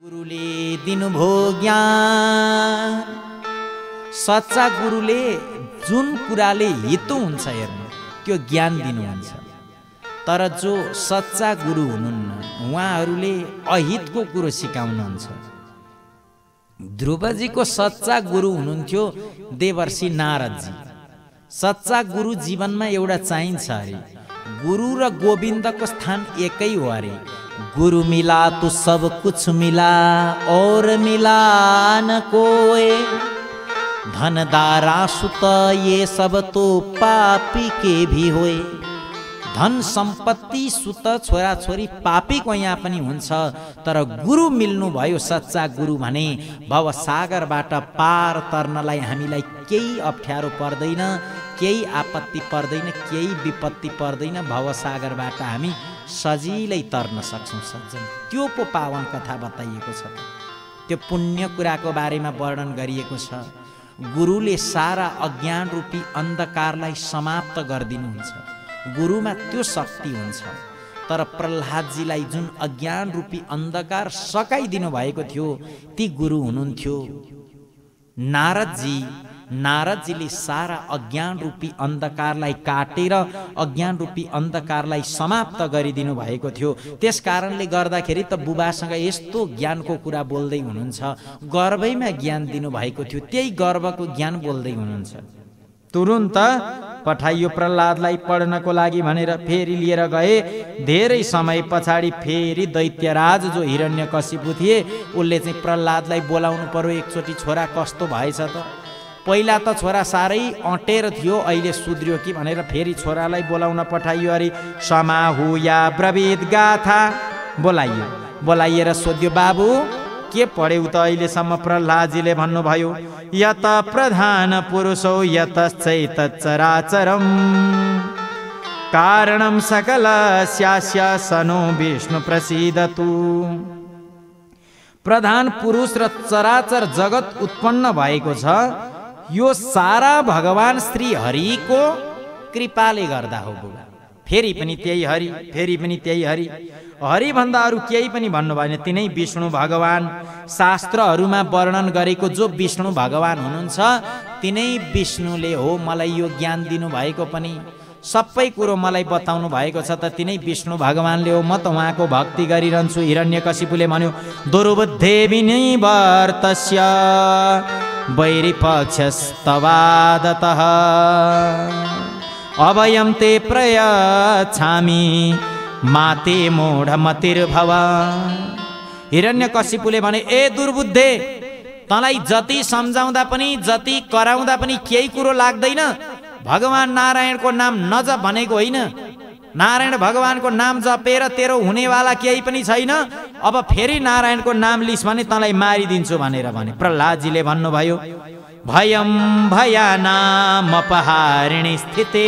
गुरुले दिनुभो ज्ञान। सच्चा गुरुले जुन कुराले हितो हुन्छ हेर्नु त्यो ज्ञान दिनुहुन्छ। तर जो सच्चा गुरु हुनुहुन्न उहाँहरूले अहितको कुरो सिकाउनुहुन्छ। ध्रुवजीको सच्चा गुरु हुनुहुन्थ्यो देवर्षि नारदजी। सच्चा गुरु जीवनमा एउटा चाहिन्छ अरे। गुरु र गोविन्दको स्थान एकै हो अरे। गुरु मिला तो सब कुछ मिला और मिला न कोई। धनदारा सुत ये सब तो पापी के भी होए। धन सम्पत्ति सुत छोरा छोरी पापीको यहाँ पनि हुन्छ। तर गुरु मिल्नु भयो सच्चा गुरु भने भव सागरबाट पार तर्नलाई हामीलाई केही अप्ठ्यारो पर्दैन, केही आपत्ति पर्दैन, केही विपत्ति पर्दैन। भव सागरबाट हामी सजिलै तर्न सक्छौं सज्जन। त्यो पो पावन कथा बताइएको छ। त्यो पुण्य कुराको बारेमा वर्णन गरिएको छ। गुरुले सारा अज्ञान रूपी अन्धकारलाई समाप्त गरिदिनुहुन्छ। गुरुमा त्यो शक्ति हुन्छ। तर प्रहलादजीलाई जुन अज्ञान रूपी अन्धकार सकाइदिनु भएको थियो ती गुरु हुनुहुन्थ्यो नारदजी। नारदजीले सारा अज्ञान रूपी अन्धकारलाई काटेर अज्ञान रूपी अन्धकारलाई समाप्त गरिदिनु भएको थियो। त्यस कारणले गर्दाखेरि त बुबासँग यस्तो ज्ञानको कुरा बोल्दै हुनुहुन्छ। गर्वैमा ज्ञान दिनु भएको थियो, त्यही गर्वको ज्ञान बोल्दै हुनुहुन्छ। तुरुन्त पठाइयो प्रहलादलाई पढ्नको लागि भनेर फेरि लिएर गए। धेरै समय पछाडि फेरि दैत्यराज जो हिरण्यकशिपु थिए उसले चाहिँ प्रहलादलाई बोलाउनु पर्यो। एकचोटि छोरा कस्तो भएछ त। पहिला त छोरा साह्रै अँटेर थियो, अहिले सुध्रियो कि भनेर फेरि छोरालाई बोलाउन पठाइयो अरे। समाहु या ब्रवीद गाथा बोलाइयो। बोलाइएर सोध्यो बाबु के पढ्यौ त अहिलेसम्म। प्रहलादजीले भन्नुभयो यत प्रधान पुरुषो यतश्चैत चराचरम कारणम सकल स्यास्य सनो विष्णु प्रसीदतु। प्रधान पुरुष र चराचर जगत उत्पन्न भएको छ यो सारा भगवान श्री हरिको कृपाले गर्दा हो बुबा। फेरि पनि त्यही हरि, फेरि पनि त्यही हरि। हरि भन्दा अरू केही पनि भन्नु भएन, तिनै विष्णु भगवान। शास्त्रहरूमा वर्णन गरेको जो विष्णु भगवान हुनुहुन्छ तिनै विष्णुले हो मलाई यो ज्ञान दिनु भएको पनि। सबै कुरो मलाई बताउनु भएको छ त तिनै विष्णु भगवानले हो। म त उहाँको भक्ति गरिरहन्छु। हिरण्यकशिपुले भन्यो दुर्बुद्धे विनिवर्तस्य वैरिपक्षस्तवादतः अभयं ते प्रयच्छामि माते मूढमतिर्भव। हिरण्यकशिपुले भने ए दुर्बुद्धे तँलाई जति सम्झाउँदा पनि जति कराउँदा पनि केही कुरो लाग्दैन। भगवान नारायणको नाम नजप भनेको होइन। नारायण भगवानको नाम जपेर तेरो हुनेवाला केही पनि छैन। अब फेरि नारायणको नाम लिस् भने तँलाई मारिदिन्छु भनेर भने। प्रहलादजीले भन्नुभयो भयं भयानामपहारिणी स्थिते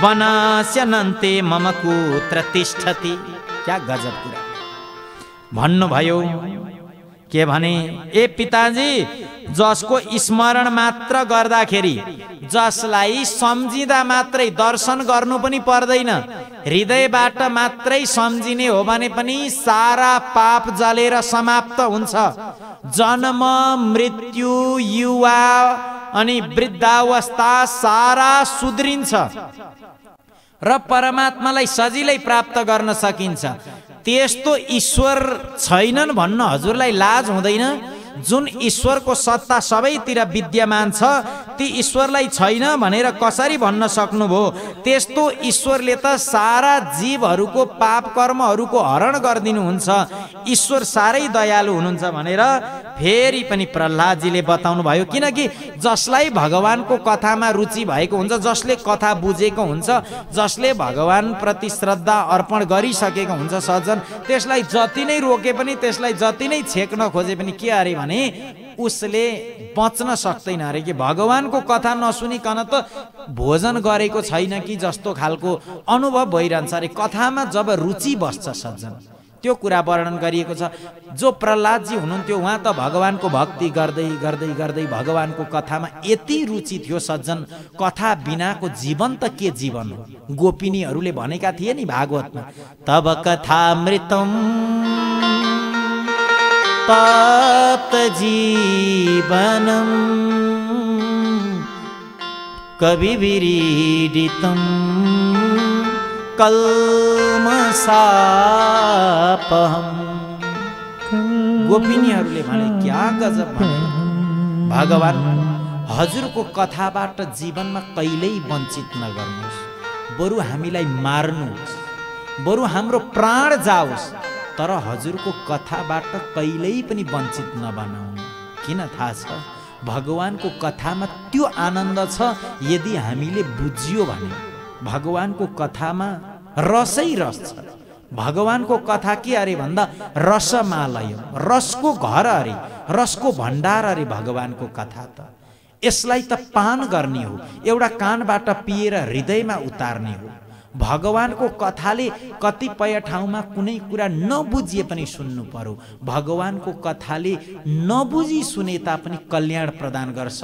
वनस्यनन्ते मम कुत्र तिष्ठति। क्या गजब कुरा भन्नुभयो। के भने ए पिताजी जसको स्मरण मात्र गर्दाखेरि जसलाई सम्झिँदा मात्रै दर्शन गर्नु पनि पर्दैन, हृदयबाट मात्रै सम्झिने हो भने पनि सारा पाप जलेर समाप्त हुन्छ। जन्म मृत्यु युवा अनि वृद्धावस्था सारा सुध्रिन्छ र परमात्मालाई सजिलै प्राप्त गर्न सकिन्छ। त्यस्तो ईश्वर छैनन् भन्न हजुरलाई लाज हुँदैन? जुन ईश्वरको सत्ता सबैतिर विद्यमान छ ती ईश्वरलाई छैन भनेर कसरी भन्न सक्नुभयो? त्यस्तो ईश्वरले त सारा जीवहरूको पाप कर्महरूको हरण गरिदिनुहुन्छ। ईश्वर साह्रै दयालु हुनुहुन्छ भनेर फेरि पनि प्रहलादजीले बताउनु भयो। किनकि जसलाई भगवानको कथामा रुचि भएको हुन्छ, जसले कथा बुझेको हुन्छ, जसले भगवान प्रति श्रद्धा अर्पण गरिसकेको हुन्छ सज्जन, त्यसलाई जति नै रोके पनि त्यसलाई जति नै छेक्न खोजे पनि के अरे भने उसले बच्न सक्दैन अरे। कि भगवानको कथा नसुनिकन त भोजन गरेको छैन कि जस्तो खालको अनुभव भइरहन्छ अरे। कथामा जब रुचि बस्छ सज्जन त्यो कुरा वर्णन गरिएको छ। जो प्रहलादजी हुनुहुन्थ्यो उहाँ त भगवानको भक्ति गर्दै गर्दै गर्दै भगवानको कथामा यति रुचि थियो सज्जन, कथा बिनाको जीवन त के जीवन हो। गोपिनीहरूले भनेका थिए नि भागवतमा तब कथामृतम तप्त जीवनम कविभिरीडितं कल्मषापहम्। गोपिनीहरूले भने क्या गजब भने, भगवान हजुरको कथाबाट जीवनमा कहिल्यै वञ्चित नगर्नुहोस्, बरु हामीलाई मार्नुहोस्, बरु हाम्रो प्राण जाओस्, तर हजुरको कथाबाट कहिल्यै पनि वञ्चित नबनाउनु। किन थाहा छ? भगवानको कथामा त्यो आनन्द छ यदि हामीले बुझियो भने। भगवानको कथामा रसै रस छ। भगवानको कथा के अरे भन्दा रसमालय, रसको घर अरे, रसको भण्डार अरे भगवानको कथा त। यसलाई त पान गर्ने हो, एउटा कानबाट पिएर हृदयमा उतार्ने हो। भगवानको कथाले कतिपय ठाउँमा कुनै कुरा नबुझिए पनि सुन्नु पर्यो। भगवानको कथाले नबुझी सुने तापनि कल्याण प्रदान गर्छ।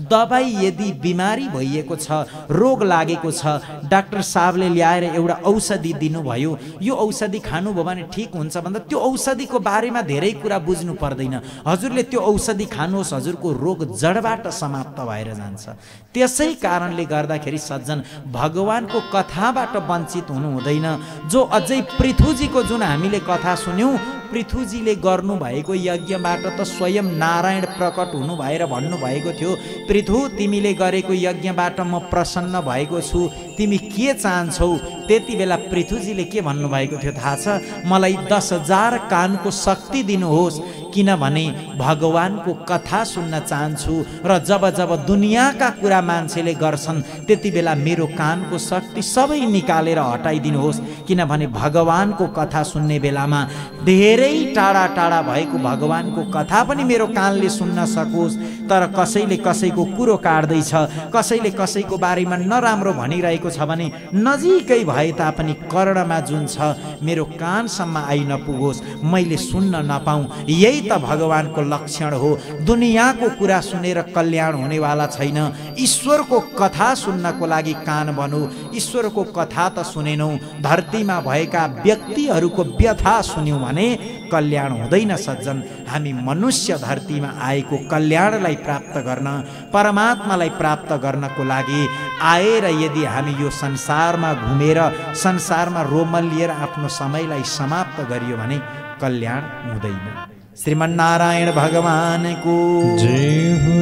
दबाई यदि बिमारी भइएको छ, रोग लागेको छ, डाक्टर साहबले ल्याएर एउटा औषधि दिनुभयो, यो औषधि खानुभयो भने ठिक हुन्छ भन्दा त्यो औषधिको बारेमा धेरै कुरा बुझ्नु पर्दैन। हजुरले त्यो औषधि खानुहोस्, हजुरको रोग जडबाट समाप्त भएर जान्छ। त्यसै कारणले गर्दाखेरि सज्जन, भगवानको कथाबाट वञ्चित हुनु हुँदैन। जो अझै पृथुजीको जुन हामीले कथा सुन्यौं, पृथुजीले गर्नु भएको यज्ञबाट त स्वयं नारायण प्रकट हुनु भएर भन्नु भएको थियो, पृथु तिमीले गरेको यज्ञबाट म प्रसन्न भएको छु, तिमी के चाहन्छौ? त्यति बेला पृथुजीले के भन्नु भएको थियो थाहा छ? मलाई 10,000 कानको शक्ति दिनुहोस्, किनभने भगवानको कथा सुन्न चाहन्छु र जब जब दुनियाँका कुरा मान्छेले गर्छन् त्यति बेला मेरो कानको शक्ति सबै निकालेर हटाइदिनुहोस्, किनभने भगवानको कथा सुन्ने बेलामा धेरै टाढा टाढा भएको भगवानको कथा पनि मेरो कानले सुन्न सकोस्। तर कसैले कसैको कुरो काट्दैछ, कसैले कसैको बारेमा नराम्रो भनिरहेको छ भने नजिकै भए तापनि कर्णमा जुन छ मेरो कानसम्म आइ नपुगोस्, मैले सुन्न नपाऊँ। यही त भगवानको लक्षण हो। दुनियाँको कुरा सुनेर कल्याण हुनेवाला छैन। ईश्वरको कथा सुन्नको लागि कान बनो। ईश्वरको कथा त सुनेनौ, धरतीमा भएका व्यक्तिहरूको व्यथा सुन्यौँ भने कल्याण हुँदैन सज्जन। हामी मनुष्य धरतीमा आएको कल्याणलाई प्राप्त गर्न, परमात्मालाई प्राप्त गर्नको लागि आएर यदि हामी यो संसारमा घुमेर संसारमा रोमल लिएर आफ्नो समयलाई समाप्त गरियो भने कल्याण हुँदैन। श्रीमन्नारायण भगवानको जय हो।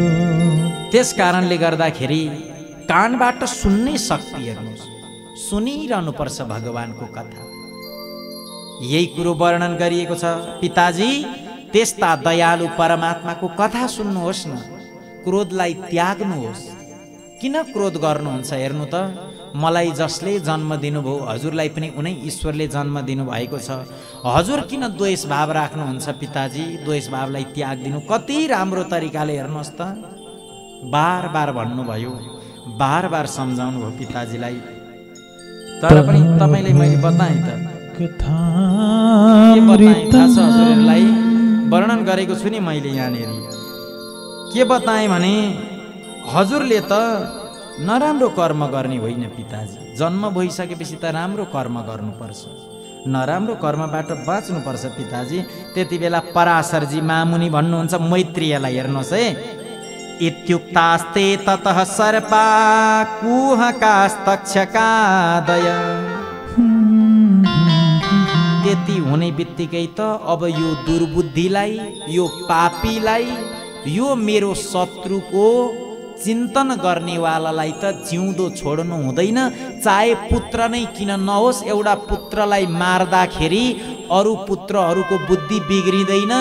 त्यस कारणले गर्दाखेरि कानबाट सुन्ने शक्ति हेर्नुहोस्, सुनिरहनु पर्छ भगवानको कथा। यही कुरो वर्णन गरिएको छ। पिताजी, त्यस्ता दयालु परमात्माको कथा सुन्नुहोस् न, क्रोधलाई त्याग्नुहोस्। किन क्रोध गर्नुहुन्छ? हेर्नु त, मलाई जसले जन्म दिनुभयो हजुरलाई पनि उनै ईश्वरले जन्म दिनुभएको छ। हजुर किन द्वेष भाव राख्नुहुन्छ? पिताजी, द्वेष भावलाई त्याग्दिनु। कति राम्रो तरिकाले हेर्नुहोस् त, बार बार भन्नुभयो, बार बार सम्झाउनु भयो पिताजीलाई। तर पनि तपाईँले मैले बताएँ त, के बताएँ थाहा छ हजुरहरूलाई? वर्णन गरेको छु नि मैले यहाँनिर। के बताएँ भने हजुरले त नराम्रो कर्म गर्ने होइन पिताजी। जन्म भइसकेपछि त राम्रो कर्म गर्नुपर्छ, नराम्रो कर्मबाट बाँच्नुपर्छ पिताजी। त्यति बेला पराशरजी मामुनि भन्नुहुन्छ मैत्रेयलाई, हेर्नुहोस् है, इत्युक्तास्ते ततः सर्पा कुहकास्तक्षकादय। त्यति हुने बित्तिकै त अब यो दुर्बुद्धिलाई, यो पापीलाई, यो मेरो शत्रुको चिन्तन गर्नेवालालाई त जिउँदो छोड्नु हुँदैन। चाहे पुत्र नै किन नहोस्, एउटा पुत्रलाई मार्दाखेरि अरू पुत्रहरूको बुद्धि बिग्रिँदैन।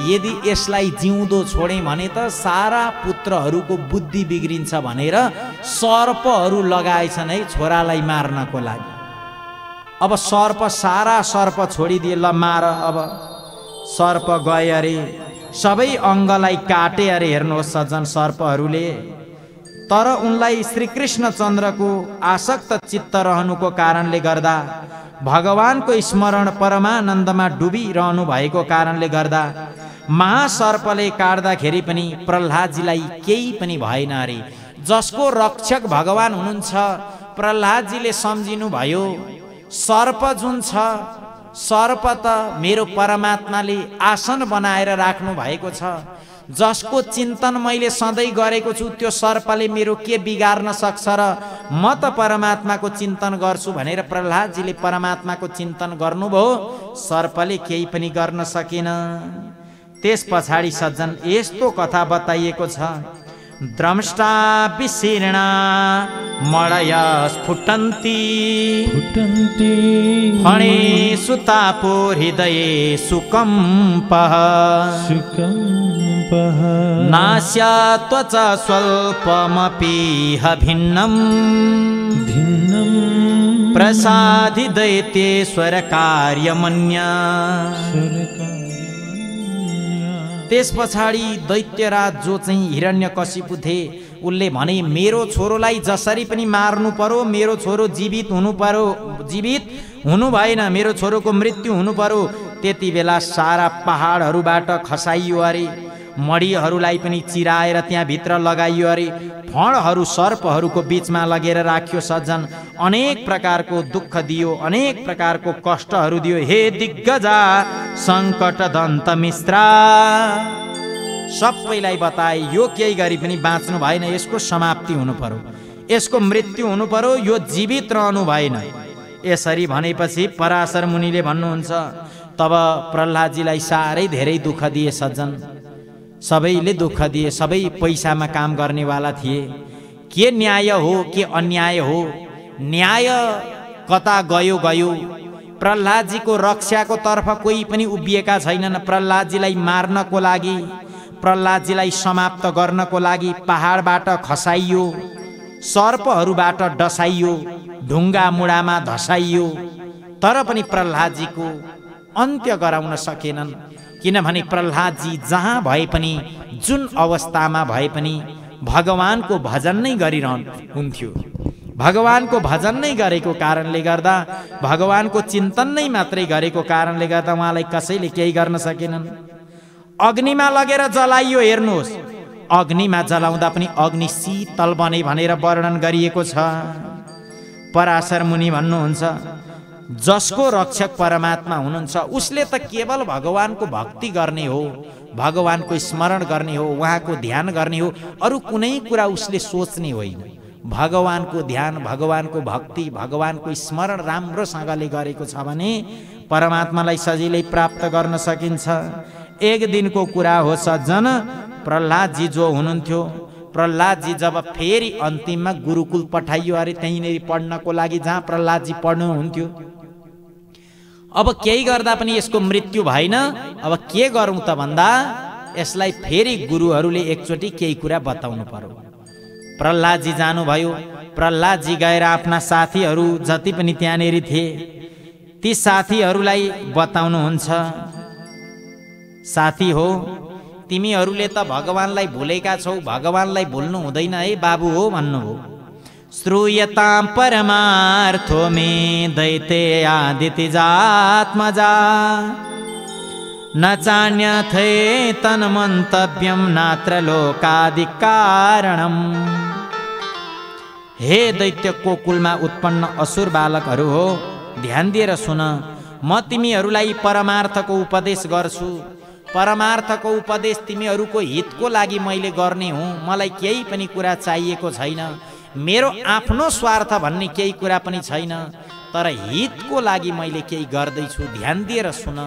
यदि यसलाई जिउँदो छोडेँ भने त सारा पुत्रहरूको बुद्धि बिग्रिन्छ भनेर सर्पहरू लगाएछन् है छोरालाई मार्नको लागि। अब सर्प, सारा सर्प छोडिदिए, ल मार। अब सर्प गए अरे, सबै अङ्गलाई काटे अरे। हेर्नुहोस् सज्जन, सर्पहरूले। तर उनलाई श्रीकृष्णचन्द्रको आसक्त चित्त रहनुको कारणले गर्दा, भगवानको स्मरण परमानन्दमा डुबिरहनु भएको कारणले गर्दा महासर्पले काट्दाखेरि पनि प्रह्लादजीलाई केही पनि भएन अरे। जसको रक्षक भगवान हुनुहुन्छ, प्रह्लादजीले सम्झिनु भयो सर्प जुन छ सर्प त मेरो परमात्माले आसन बनाएर राख्नु भएको छ, जसको चिन्तन मैले सधैँ गरेको छु त्यो सर्पले मेरो के बिगार्न सक्छ र म त परमात्माको चिन्तन गर्छु भनेर प्रह्लादजीले परमात्माको चिन्तन गर्नुभयो। सर्पले केही पनि गर्न सकेन। त्यस पछाडि सज्जन यस्तो कथा बताइएको छ, द्रष्टा विशीर्णा मलय स्फुटन्ती फणे सुतापो हृदय सुकम्पः नास्य त्वचा स्वल्पमपीह भिन्नं प्रसादि दैत्येश्वर कार्यमन्या। त्यस पछाडि दैत्यराज जो चाहिँ हिरण्यकशिपु थिए उसले भने मेरो छोरोलाई जसरी पनि मार्नु पर्यो, मेरो छोरो जीवित हुनु पर्यो, जीवित हुनु भएन, मेरो छोरोको मृत्यु हुनु पर्यो। त्यति बेला सारा पहाडहरूबाट खसाइयो अरे, मडीहरूलाई पनि चिराएर त्यहाँ भित्र लगाइयो अरे, फणहरू सर्पहरूको बीचमा लगेर राख्यो। सज्जन अनेक प्रकारको दुःख दियो, अनेक प्रकारको कष्टहरू दियो। हे दिग्गजा सङ्कट दन्त मिश्रा, सबैलाई बताए यो केही गरी पनि बाँच्नु भएन, यसको समाप्ति हुनु पर्यो, यसको मृत्यु हुनु पर्यो, यो जीवित रहनु भएन। यसरी भनेपछि पराशर मुनिले भन्नुहुन्छ, तब प्रह्लादजीलाई साह्रै धेरै दुःख दिए। सज्जन सबैले दुःख दिए, सबै पैसामा काम गर्नेवाला थिए। के न्याय हो के अन्याय हो? न्याय कता गयो गयो। प्रह्लादजीको रक्षाको तर्फ कोही पनि उभिएका छैनन्। प्रह्लादजीलाई मार्नको लागि, प्रह्लादजीलाई समाप्त गर्नको लागि पहाडबाट खसाइयो, सर्पहरूबाट डसाइयो, ढुङ्गा मुढामा धसाइयो, तर पनि प्रह्लादजीको अन्त्य गराउन सकेनन्। किनभने प्रह्लादजी जहाँ भए पनि, जुन अवस्थामा भए पनि भगवानको भजन नै गरिरहनुहुन्थ्यो। भगवानको भजन नै गरेको कारणले गर्दा, भगवानको चिन्तन नै मात्रै गरेको कारणले गर्दा उहाँलाई कसैले केही गर्न सकेनन्। अग्निमा लगेर जलाइयो, हेर्नुहोस्, अग्निमा जलाउँदा पनि अग्नि शीतल बने भनेर वर्णन गरिएको छ। पराशर मुनि भन्नुहुन्छ, जसको रक्षक परमात्मा हुनुहुन्छ उसले त केवल भगवानको भक्ति गर्ने हो, भगवानको स्मरण गर्ने हो, उहाँको ध्यान गर्ने हो, अरू कुनै कुरा उसले सोच्ने होइन। भगवानको ध्यान, भगवानको भक्ति, भगवानको स्मरण राम्रोसँगले गरेको छ भने परमात्मालाई सजिलै प्राप्त गर्न सकिन्छ। एक दिनको कुरा हो सज्जन, प्रह्लादजी जो हुनुहुन्थ्यो, प्रह्लादजी जब फेरि अन्तिममा गुरुकुल पठाइयो अरे, त्यहीँनेरि पढ्नको लागि जहाँ प्रह्लादजी पढ्नुहुन्थ्यो। अब केही गर्दा पनि यसको मृत्यु भएन। अब के गरौँ त भन्दा यसलाई फेरि गुरुहरूले एकचोटि केही कुरा बताउनु पर्यो। प्रह्लादजी जानुभयो। प्रह्लादजी गएर आफ्ना साथीहरू जति पनि त्यहाँनेर थिए ती साथीहरूलाई बताउनुहुन्छ, साथी हो तिमीहरूले त भगवानलाई भुलेका छौ, भगवानलाई भुल्नु हुँदैन है बाबु हो भन्नुभयो। श्रूयतां परमार्थो मे दैते आदिति जात्मजा न चान्यथे तन्मन्तव्यं नात्र लोकादि कारणम्। हे दैत्यको कुलमा उत्पन्न असुर बालकहरू हो, ध्यान दिएर सुन, म तिमीहरूलाई परमार्थको उपदेश गर्छु। परमार्थको उपदेश तिमीहरूको हितको लागि मैले गर्ने हुँ। मलाई केही पनि कुरा चाहिएको छैन, मेरो आफ्नो स्वार्थ भन्ने केही कुरा पनि छैन, तर हितको लागि मैले केही गर्दैछु। ध्यान दिएर सुन,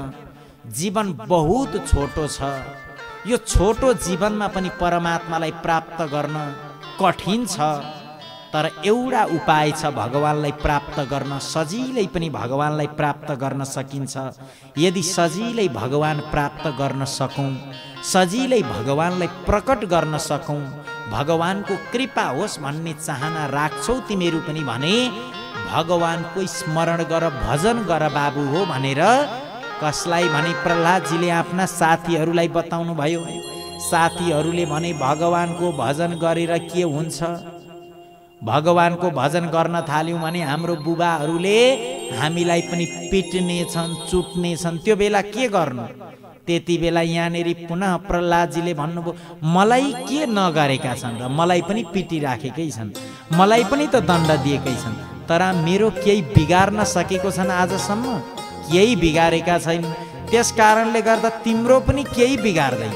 जीवन बहुत छोटो छ। यो छोटो जीवनमा पनि परमात्मालाई प्राप्त गर्न कठिन छ, तर एउटा उपाय छ भगवानलाई प्राप्त गर्न। सजिलै पनि भगवानलाई प्राप्त गर्न सकिन्छ। यदि सजिलै भगवान प्राप्त गर्न सकौँ, सजिलै भगवानलाई प्रकट गर्न सकौँ, भगवानको कृपा होस् भन्ने चाहना राख्छौ तिमीहरू पनि भने भगवानको स्मरण गर, भजन गर बाबु हो भनेर कसलाई भने प्रह्लादजीले आफ्ना साथीहरूलाई बताउनु भयो। साथीहरूले भने भगवानको भजन गरेर के हुन्छ? भगवानको भजन गर्न थाल्यौँ भने हाम्रो बुबाहरूले हामीलाई पनि पिट्ने छन्, चुट्ने छन्। त्यो बेला के गर्नु? त्यति बेला यहाँनिर पुनः प्रह्लादजीले भन्नुभयो, मलाई के नगरेका छन् र? मलाई पनि पिटिराखेकै छन्, मलाई पनि त दण्ड दिएकै छन्, तर मेरो केही बिगार्न सकेको छन् आजसम्म? केही बिगारेका छैन, त्यस कारणले गर्दा तिम्रो पनि केही बिगार्दैन।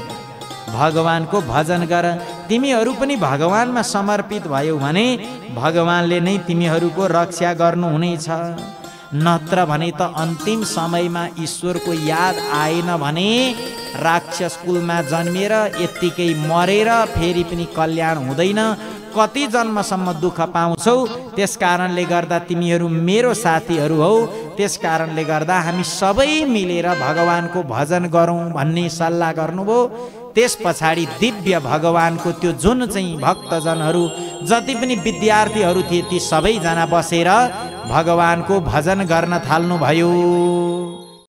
भगवानको भजन गर, तिमीहरू पनि भगवानमा समर्पित भयौ भने भगवानले नै तिमीहरूको रक्षा गर्नुहुनेछ। नत्र भने त अन्तिम समयमा ईश्वरको याद आएन भने राक्षस कुलमा जन्मेर यत्तिकै मरेर फेरि पनि कल्याण हुँदैन, कति जन्मसम्म दुःख पाउँछौ। त्यस कारणले गर्दा तिमीहरू मेरो साथीहरू हौ, त्यस कारणले गर्दा हामी सबै मिलेर भगवानको भजन गरौँ भन्ने सल्लाह गर्नुभयो। त्यस पछाडि दिव्य भगवानको त्यो जुन चाहिँ भक्तजनहरू जति पनि विद्यार्थीहरू थिए ती सबैजना बसेर भगवानको भजन गर्न थाल्नुभयो।